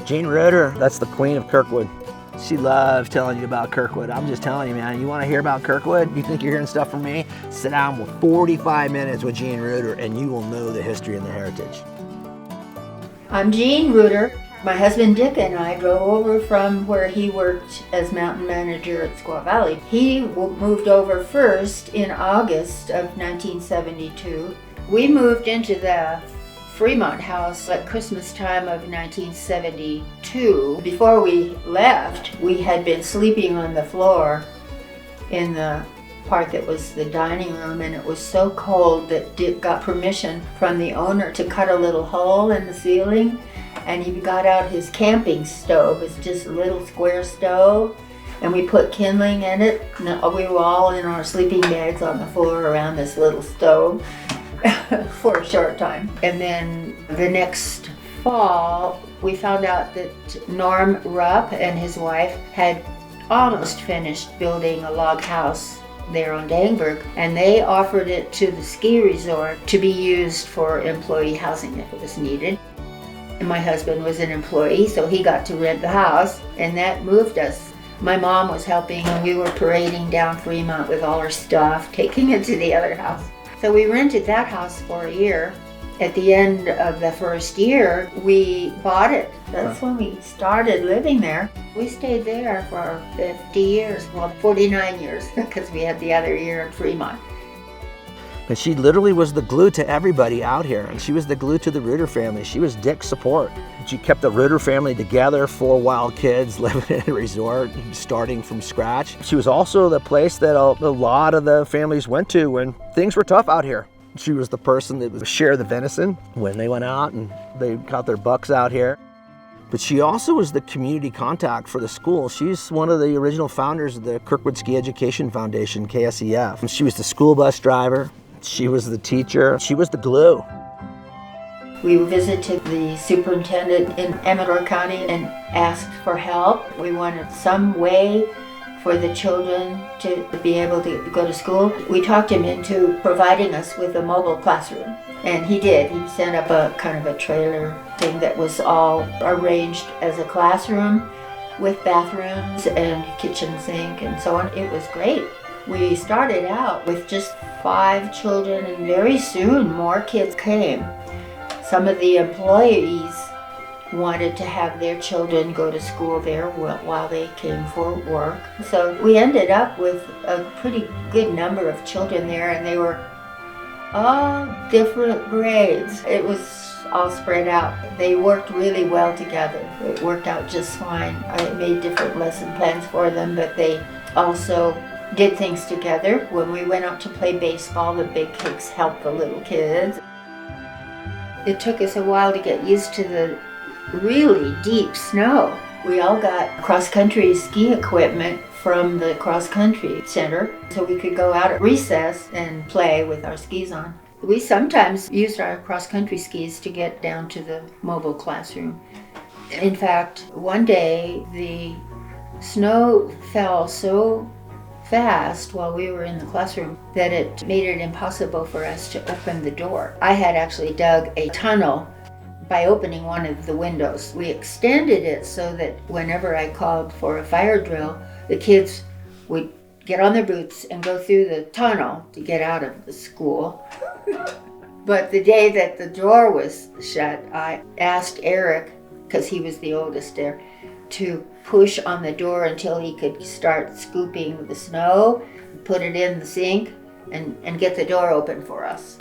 Jeanne Reuter, that's the Queen of Kirkwood. She loves telling you about Kirkwood. I'm just telling you, man, you want to hear about Kirkwood? You think you're hearing stuff from me? Sit down with 45 minutes with Jeanne Reuter and you will know the history and the heritage. I'm Jeanne Reuter. My husband Dick and I drove over from where he worked as mountain manager at Squaw Valley. He moved over first in August of 1972. We moved into the Fremont house at Christmas time of 1972. Before we left, we had been sleeping on the floor in the part that was the dining room, and it was so cold that Dick got permission from the owner to cut a little hole in the ceiling, and he got out his camping stove. It's just a little square stove, and we put kindling in it. And we were all in our sleeping bags on the floor around this little stove for a short time. And then the next fall, we found out that Norm Rupp and his wife had almost finished building a log house there on Dangberg, and they offered it to the ski resort to be used for employee housing if it was needed. And my husband was an employee, so he got to rent the house, and that moved us. My mom was helping, and we were parading down Fremont with all our stuff, taking it to the other house. So we rented that house for a year. At the end of the first year, we bought it. That's when we started living there. We stayed there for 50 years, well, 49 years, because we had the other year in Fremont. But she literally was the glue to everybody out here, and she was the glue to the Reuter family. She was Dick's support. She kept the Reuter family together, 4 wild kids living in a resort, starting from scratch. She was also the place that a lot of the families went to when things were tough out here. She was the person that would share the venison when they went out and they caught their bucks out here. But she also was the community contact for the school. She's one of the original founders of the Kirkwood Ski Education Foundation, KSEF. She was the school bus driver. She was the teacher. She was the glue. We visited the superintendent in Amador County and asked for help. We wanted some way for the children to be able to go to school. We talked him into providing us with a mobile classroom, and he did. He set up a kind of a trailer thing that was all arranged as a classroom with bathrooms and kitchen sink and so on. It was great. We started out with just 5 children, and very soon more kids came. Some of the employees wanted to have their children go to school there while they came for work. So we ended up with a pretty good number of children there, and they were all different grades. It was all spread out. They worked really well together. It worked out just fine. I made different lesson plans for them, but they also did things together. When we went out to play baseball, the big kids helped the little kids. It took us a while to get used to the really deep snow. We all got cross-country ski equipment from the cross-country center, so we could go out at recess and play with our skis on. We sometimes used our cross-country skis to get down to the mobile classroom. In fact, one day the snow fell so fast while we were in the classroom that it made it impossible for us to open the door. I had actually dug a tunnel by opening one of the windows. We extended it so that whenever I called for a fire drill, the kids would get on their boots and go through the tunnel to get out of the school. But the day that the door was shut, I asked Eric, because he was the oldest there, to push on the door until he could start scooping the snow, put it in the sink, and get the door open for us.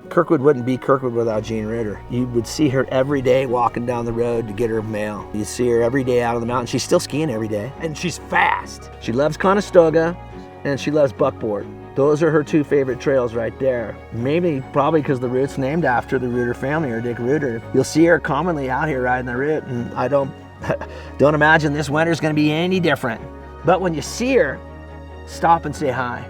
Kirkwood wouldn't be Kirkwood without Jeanne Reuter. You would see her every day walking down the road to get her mail. You'd see her every day out on the mountain. She's still skiing every day, and she's fast. She loves Conestoga, and she loves buckboard. Those are her 2 favorite trails right there. Probably because the route's named after the Reuter family, or Dick Reuter. You'll see her commonly out here riding the route, and I don't imagine this winter's gonna be any different. But when you see her, stop and say hi.